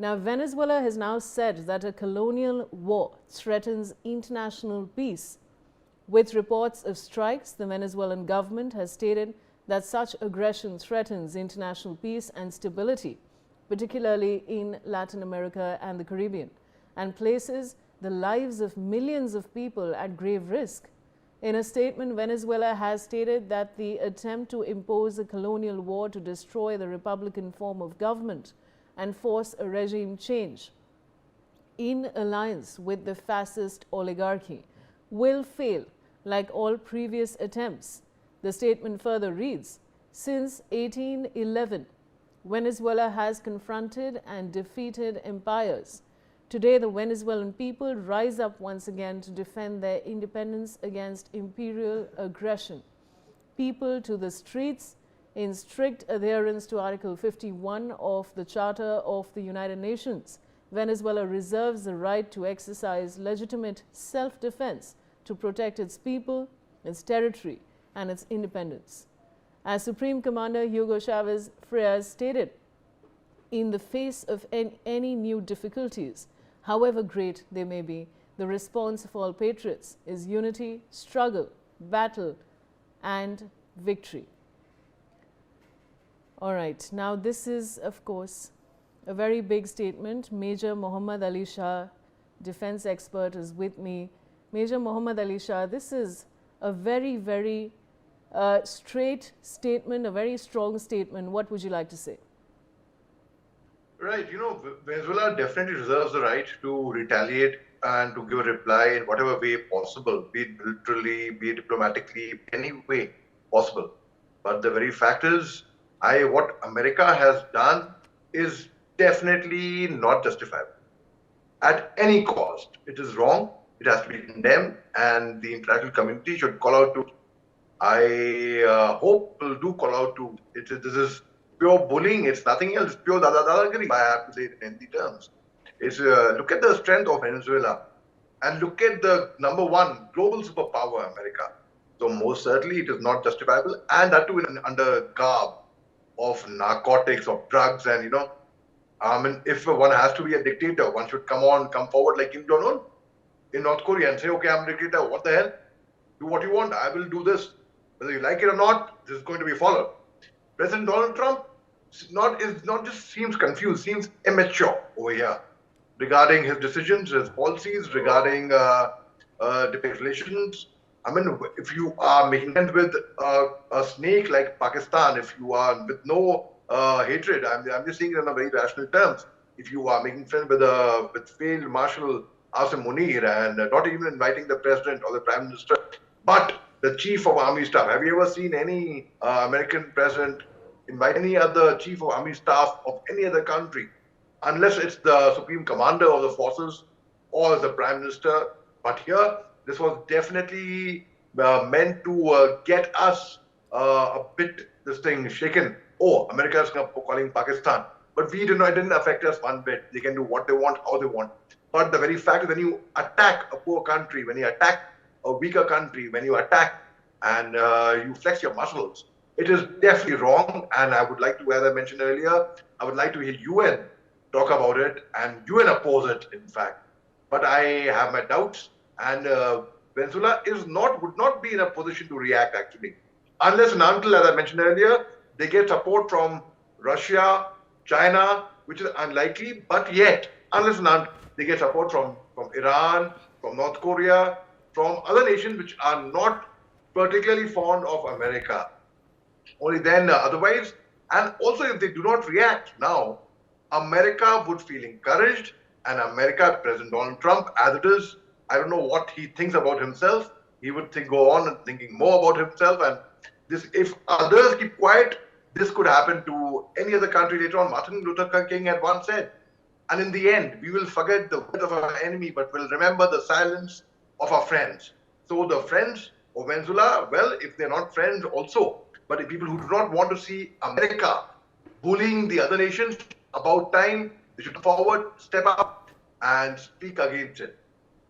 Now, Venezuela has now said that a colonial war threatens international peace. With reports of strikes, the Venezuelan government has stated that such aggression threatens international peace and stability, particularly in Latin America and the Caribbean, and places the lives of millions of people at grave risk. In a statement, Venezuela has stated that the attempt to impose a colonial war to destroy the republican form of government and force a regime change in alliance with the fascist oligarchy will fail like all previous attempts. The statement further reads, since 1811, Venezuela has confronted and defeated empires. Today, the Venezuelan people rise up once again to defend their independence against imperial aggression. People to the streets in strict adherence to Article 51 of the Charter of the United Nations. Venezuela reserves the right to exercise legitimate self-defense to protect its people, its territory, and its independence. As Supreme Commander Hugo Chavez Frías stated, in the face of any new difficulties, however great they may be, the response of all patriots is unity, struggle, battle, and victory. All right, now this is, of course, a very big statement. Major Muhammad Ali Shah, defense expert, is with me. Major Muhammad Ali Shah, this is a very, very straight statement, a very strong statement. What would you like to say? Right, Venezuela definitely reserves the right to retaliate and to give a reply in whatever way possible, be it militarily, be it diplomatically, any way possible. But the very fact is, what America has done is definitely not justifiable. At any cost, it is wrong, it has to be condemned, and the international community should call out to, I hope will do call out to, this is pure bullying, it's nothing else, it's pure dadagiri, I have to say it in the terms. It's, look at the strength of Venezuela and look at the number one global superpower, America. So most certainly it is not justifiable, and that too under garb of narcotics, of drugs, and if one has to be a dictator, one should come forward like Kim Jong-un in North Korea and say, okay, I'm a dictator, what the hell? Do what you want, I will do this. Whether you like it or not, this is going to be followed. President Donald Trump just seems confused, seems immature over here regarding his decisions, his policies, regarding diplomatic relations. I mean, if you are making friends with a snake like Pakistan, if you are with no hatred, I'm just saying it in a very rational terms. If you are making friends with failed Marshal Asim Munir and not even inviting the president or the prime minister, but the chief of army staff. Have you ever seen any American president invite any other chief of army staff of any other country, unless it's the supreme commander of the forces or the prime minister? But here, this was definitely meant to get us a bit, this thing shaken. Oh, America is calling Pakistan. But it didn't affect us one bit. They can do what they want, how they want. But the very fact is, when you attack a poor country, when you attack a weaker country, when you attack and you flex your muscles, it is definitely wrong. And I would like to, as I mentioned earlier, I would like to hear UN talk about it and UN oppose it, in fact. But I have my doubts, and Venezuela would not be in a position to react, actually, unless and until, as I mentioned earlier, they get support from Russia, China, which is unlikely, but yet, unless and until they get support from Iran, from North Korea, from other nations which are not particularly fond of America. Only then, otherwise, and also if they do not react now, America would feel encouraged, and America, President Donald Trump, as it is, I don't know what he thinks about himself. He would go on and thinking more about himself, and if others keep quiet, this could happen to any other country later on. Martin Luther King had once said, and in the end, we will forget the words of our enemy, but we'll remember the silence of our friends. So the friends of Venezuela, well, if they're not friends also, but the people who do not want to see America bullying the other nations, about time they should come forward, step up, and speak against it.